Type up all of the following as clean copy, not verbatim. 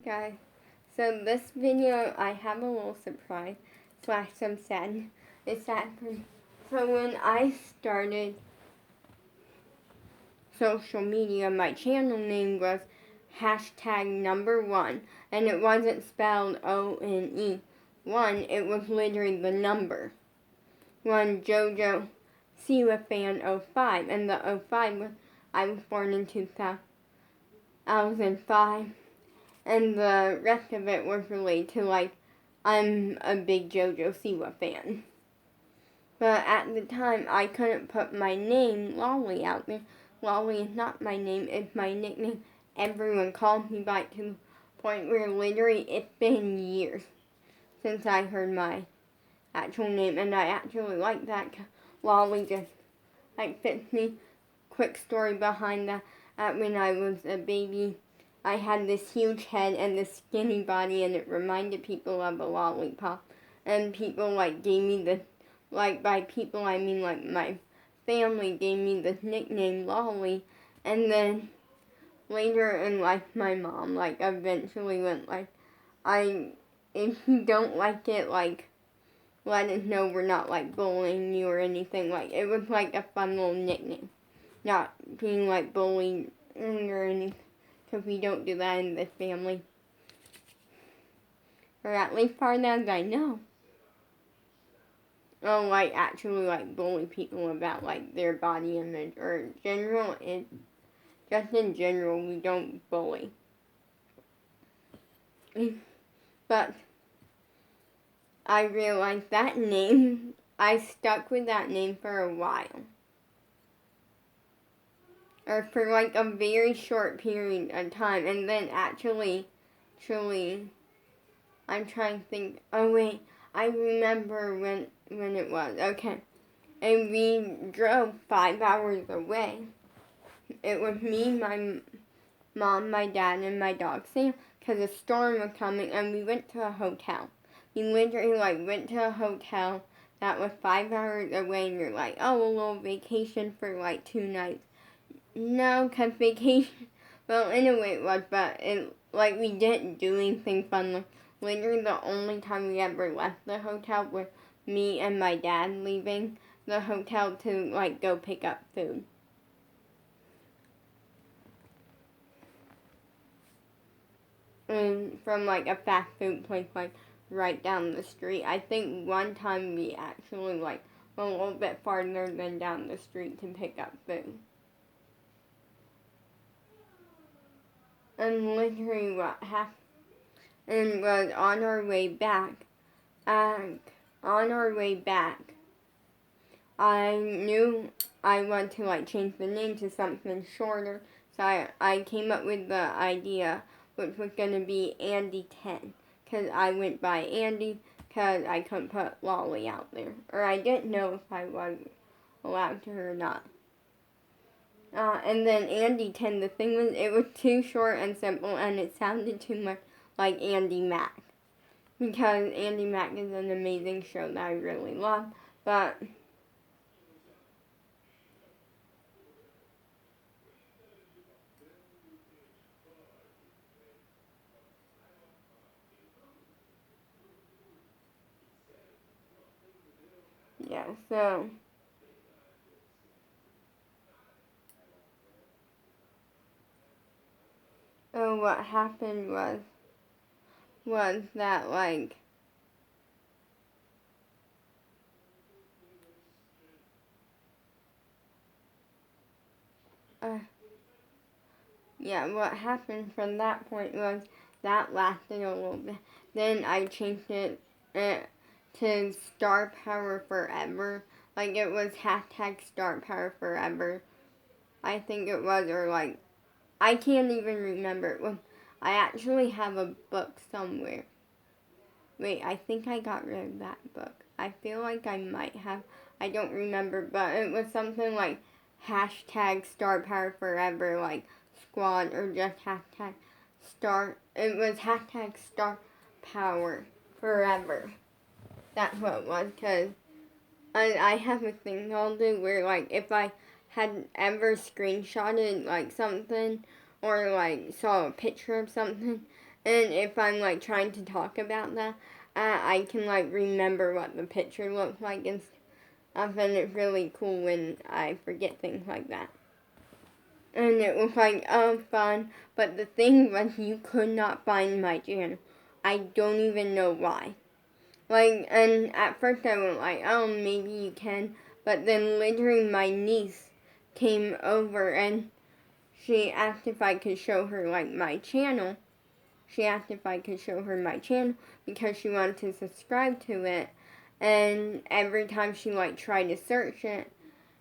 guys, so this video I have a little surprise slash some sad. It's sad for me. So when I started social media, my channel name was #1, and it wasn't spelled O-N-E. 1, it was literally the number. 1 JoJo Siwa fan 05, and the 05 was, I was born in 2005, and the rest of it was related to, like, I'm a big JoJo Siwa fan. But at the time, I couldn't put my name, Lolly, out there. Lolly is not my name, it's my nickname. Everyone calls me by it to the point where literally it's been years since I heard my actual name, and I actually like that. Lolly just, like, fits me. Quick story behind that. When I was a baby, I had this huge head and this skinny body, and it reminded people of a lollipop. And people, like, gave me the, like, by people I mean, like, my family gave me the nickname Lolly. And then later in life, my mom, like, eventually went, like, if you don't like it, like, let us know, we're not, like, bullying you or anything. Like, it was, like, a fun little nickname. Not being, like, bullied or anything, because we don't do that in this family. Or at least far as I know. Oh, like, actually, like, bully people about, like, their body image. Or just in general, we don't bully. But I realized that name, I stuck with that name for a while. Or for, like, a very short period of time. And then actually, I'm trying to think, oh wait, I remember when it was, okay. And we drove 5 hours away. It was me, my mom, my dad, and my dog Sam, because a storm was coming, and we went to a hotel. We literally, like, went to a hotel that was 5 hours away, and you're like, oh, a little vacation for, like, 2 nights. No, because vacation, well, in a way it was, but it, like, we didn't do anything fun. Like, literally the only time we ever left the hotel was me and my dad leaving the hotel to, like, go pick up food. And from, like, a fast food place, like, right down the street. I think one time we actually, like, went a little bit farther than down the street to pick up food. And literally what happened, and was on our way back, I knew I wanted to, like, change the name to something shorter, so I came up with the idea, which was going to be Andy 10, because I went by Andy, because I couldn't put Lolly out there, or I didn't know if I was allowed to or not. And then Andy 10, the thing was, it was too short and simple, and it sounded too much like Andy Mack. Because Andy Mack is an amazing show that I really love, but yeah, so what happened was that, like, what happened from that point was that lasted a little bit. Then I changed it to Star Power Forever. Like, it was #Star Power Forever. I think it was, or, like, I can't even remember. Well, I actually have a book somewhere. Wait, I think I got rid of that book. I feel like I might have. I don't remember, but it was something like #Star Power Forever, like Squad, or just #Star. It was #Star Power Forever. That's what it was, because I have a thing I'll do where, like, if I had ever screenshotted, like, something, or, like, saw a picture of something, And if I'm like trying to talk about that, I can like remember what the picture looked like and stuff, and it's really cool when I forget things like that. And it was like, oh, fun. But the thing was, you could not find my channel. I don't even know why. Like, and at first I went like, oh, maybe you can. But then literally my niece came over and she asked if I could show her like my channel. She asked if I could show her my channel because she wanted to subscribe to it. And every time she like tried to search it,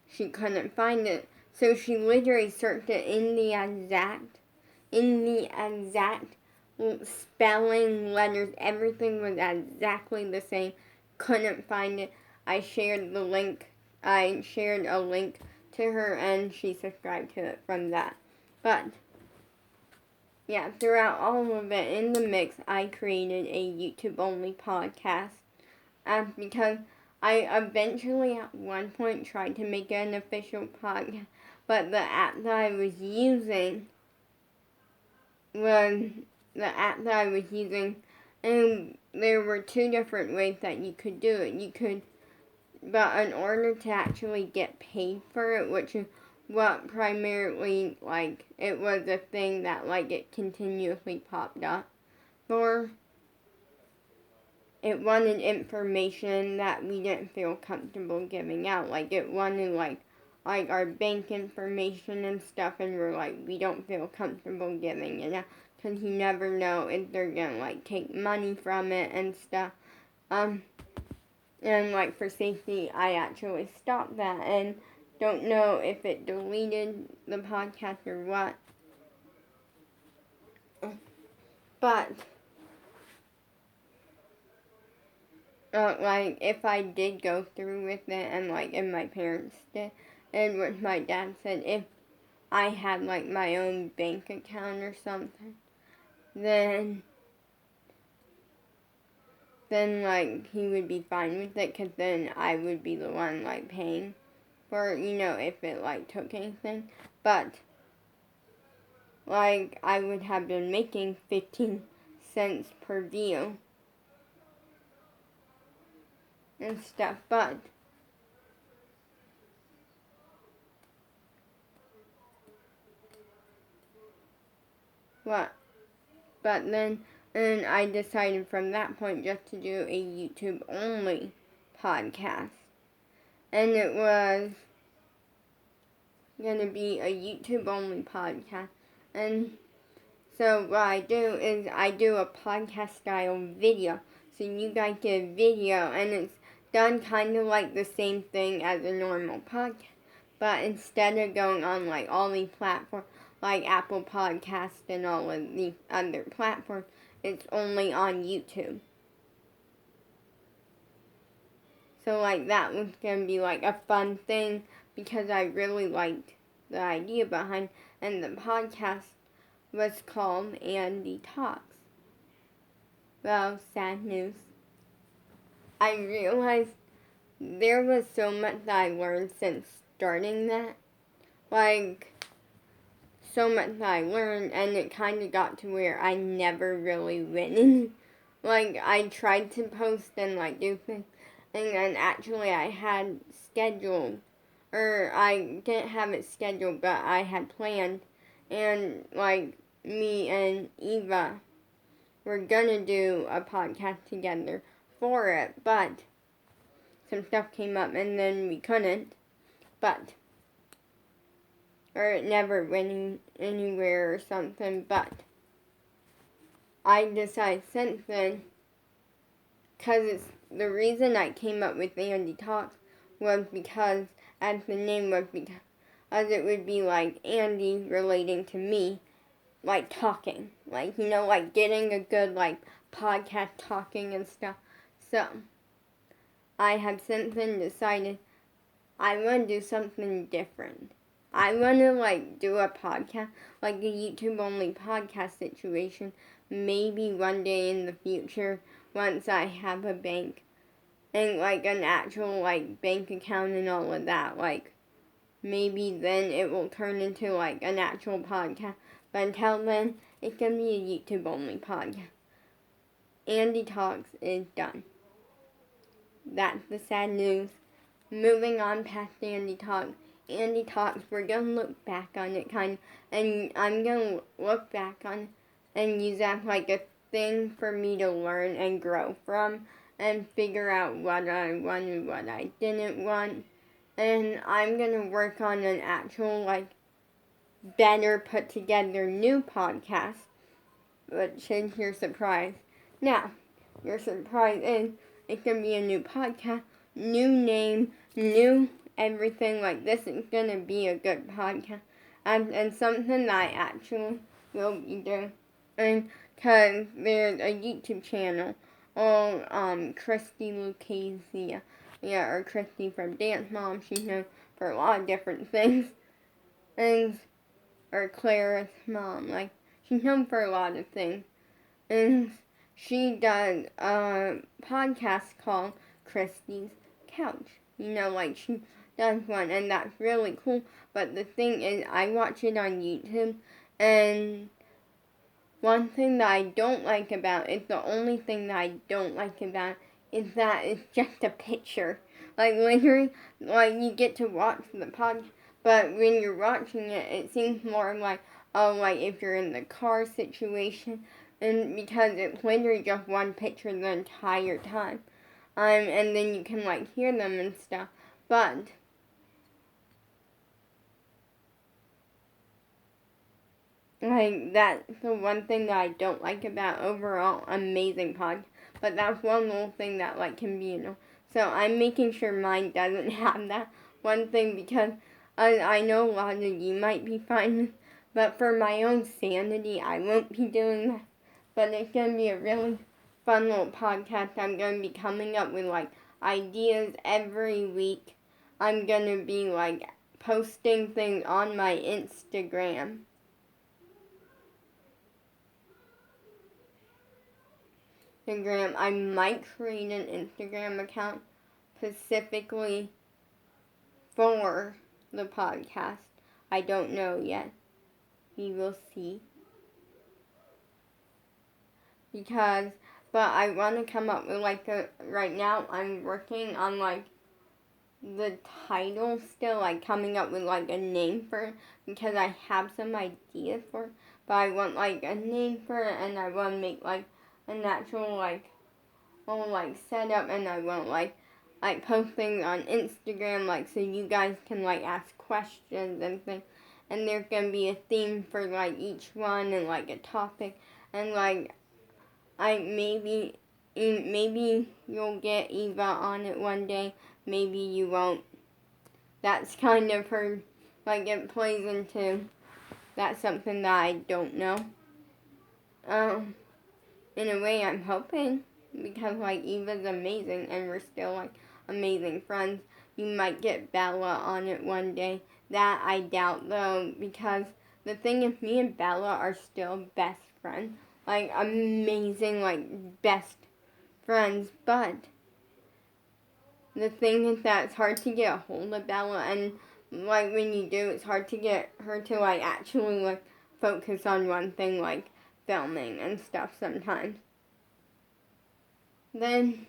she couldn't find it. So she literally searched it in the exact spelling, letters, everything was exactly the same. Couldn't find it. I shared a link to her and she subscribed to it from that. But yeah, throughout all of it in the mix, I created a YouTube only podcast because I eventually at one point tried to make an official podcast, but the app that I was using and there were two different ways that you could do it. But in order to actually get paid for it, which is what primarily, like, it was a thing that, like, it continuously popped up for, it wanted information that we didn't feel comfortable giving out. Like, it wanted, like our bank information and stuff, and we're like, we don't feel comfortable giving it out, because you never know if they're gonna, like, take money from it and stuff. And, like, for safety, I actually stopped that, and don't know if it deleted the podcast or what. But like, if I did go through with it, and, like, if my parents did, and what my dad said, if I had, like, my own bank account or something, then like, he would be fine with it, because then I would be the one, like, paying for, if it, like, took anything. But, like, I would have been making 15 cents per view and stuff, but then, and I decided from that point just to do a YouTube only podcast. And it was going to be a YouTube only podcast. And so what I do is I do a podcast style video. So you guys get a video, and it's done kind of like the same thing as a normal podcast. But instead of going on like all these platforms, like Apple Podcasts and all of the other platforms, it's only on YouTube. So like that was going to be like a fun thing because I really liked the idea behind, and the podcast was called Andy Talks. Well, sad news. I realized there was so much that I learned since starting that. Like, so much that I learned, and it kind of got to where I never really went. Like, I tried to post and, like, do things, and then actually I had scheduled, or I didn't have it scheduled, but I had planned, and, like, me and Eva were gonna do a podcast together for it, but some stuff came up, and then we couldn't, or it never went anywhere or something, but I decided since then, because the reason I came up with Andy Talks was because, as the name was, because it would be like Andy relating to me, like talking, like, like getting a good, like, podcast talking and stuff. So, I have since then decided I want to do something different. I want to, like, do a podcast, like a YouTube only podcast situation, maybe one day in the future, once I have a bank, and, like, an actual, like, bank account and all of that, like, maybe then it will turn into, like, an actual podcast, but until then, It's going to be a YouTube only podcast. Andy Talks is done. That's the sad news. Moving on past Andy Talks. Andy Talks, we're going to look back on it and I'm going to look back on it and use that like a thing for me to learn and grow from and figure out what I wanted, what I didn't want. And I'm going to work on an actual, like, better put together new podcast, which is your surprise. Now, your surprise is it's going to be a new podcast, new name, new everything. Like, this is going to be a good podcast. And something that I actually will be doing. And because there's a YouTube channel on Christy Lucchese, or Christy from Dance Mom. She's known for a lot of different things. Or Clara's mom. Like, she's known for a lot of things. And she does a podcast called Christy's Couch. Like she does one, and that's really cool. But the thing is, I watch it on YouTube, and one thing that I don't like about it, the only thing that I don't like about it, is that it's just a picture. Like, literally, like, you get to watch the podcast, but when you're watching it, it seems more like, like if you're in the car situation, and because it's literally just one picture the entire time. And then you can, like, hear them and stuff. But like, that's the one thing that I don't like about overall amazing podcast. But that's one little thing that, like, can be, So I'm making sure mine doesn't have that one thing because I know a lot of you might be fine. But for my own sanity, I won't be doing that. But it's going to be a really fun little podcast. I'm going to be coming up with, like, ideas every week. I'm going to be, like, posting things on my Instagram. I might create an Instagram account specifically for the podcast. I don't know yet. We will see. But I want to come up with, like, right now I'm working on, like, the title still, like, coming up with, like, a name for it, because I have some ideas for it, but I want, like, a name for it, and I want to make, like, an actual, like, setup, and I want, like, post things on Instagram, like, so you guys can, like, ask questions and things, and there's gonna be a theme for, like, each one, and, like, a topic, and, like, maybe you'll get Eva on it one day, maybe you won't. That's kind of her, like, it plays into, that's something that I don't know. In a way, I'm hoping, because, like, Eva's amazing, and we're still, like, amazing friends. You might get Bella on it one day. That I doubt, though, because the thing is, me and Bella are still best friends. Like, amazing, like, best friends, but the thing is that it's hard to get a hold of Bella, and, like, when you do, it's hard to get her to, like, actually, like, focus on one thing, like, filming and stuff sometimes. Then,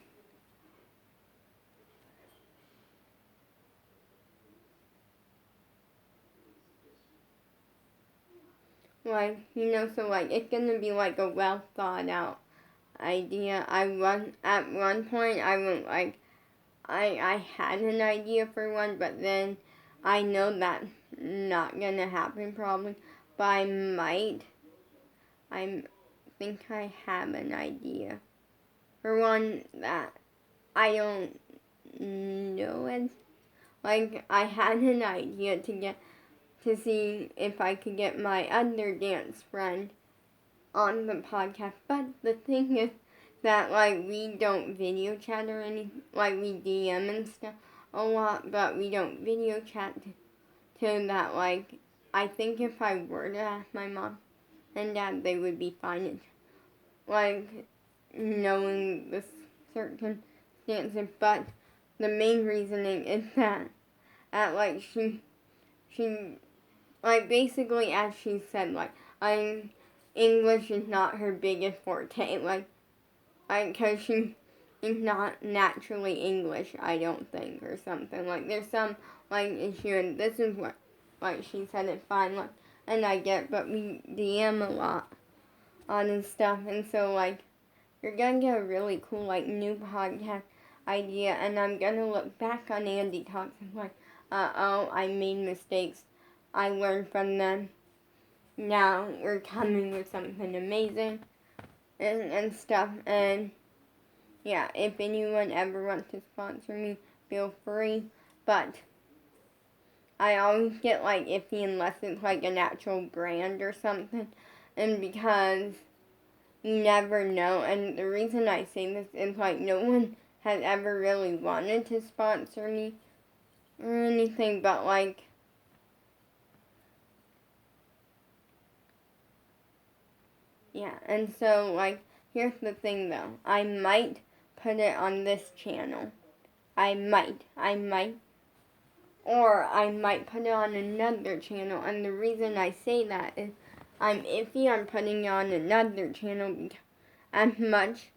like, so, like, it's gonna be, like, a well thought out idea. At one point, I had an idea for one, but then I know that's not gonna happen probably, but I think I have an idea for one that I don't know as, like, I had an idea to see if I could get my other dance friend on the podcast, but the thing is that, like, we don't video chat or anything, like, we DM and stuff a lot, but we don't video chat to that, like, I think if I were to ask my mom and dad, they would be fine, like, knowing the circumstances, but the main reasoning is that, like, she, like, basically, as she said, like, English is not her biggest forte. Because she is not naturally English, I don't think, or something. There's some, issue, and this is what, she said it's fine, and I get, but we DM a lot on and stuff, and so, you're gonna get a really cool, new podcast idea, and I'm gonna look back on Andy Talks and I made mistakes. I learned from them. Now we're coming with something amazing and stuff, and yeah, if anyone ever wants to sponsor me, feel free, but I always get, iffy unless it's, an actual brand or something, and because you never know, and the reason I say this is, no one has ever really wanted to sponsor me or anything, but, yeah, and so, here's the thing, though. I might put it on this channel. I might. Or I might put it on another channel, and the reason I say that is I'm iffy on putting it on another channel as much,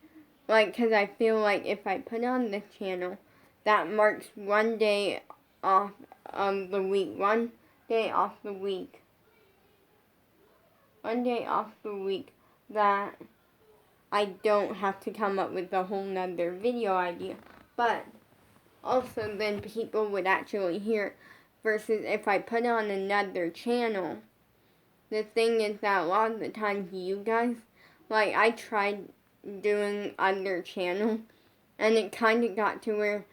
because I feel like if I put it on this channel, that marks one day off of the week. One day off the week that I don't have to come up with a whole nother video idea. But also then people would actually hear it, versus if I put it on another channel. The thing is that a lot of the times you guys, I tried doing other channels, and it kind of got to where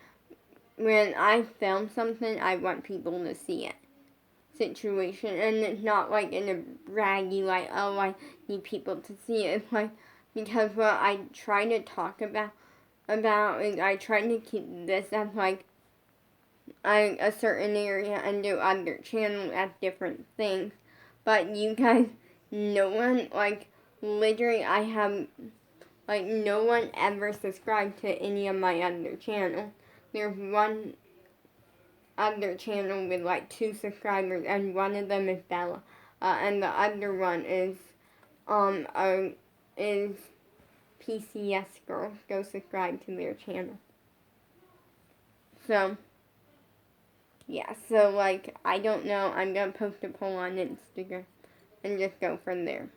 when I film something, I want people to see it situation, and it's not in a braggy, oh, I need people to see it. It's because what I try to talk about is I try to keep this as a certain area and do other channels as different things. But you guys, no one, literally I have, no one ever subscribed to any of my other channels. There's one other channel with 2 subscribers, and one of them is Bella, and the other one is PCS Girls. Go subscribe to their channel. So yeah, so I don't know. I'm gonna post a poll on Instagram and just go from there.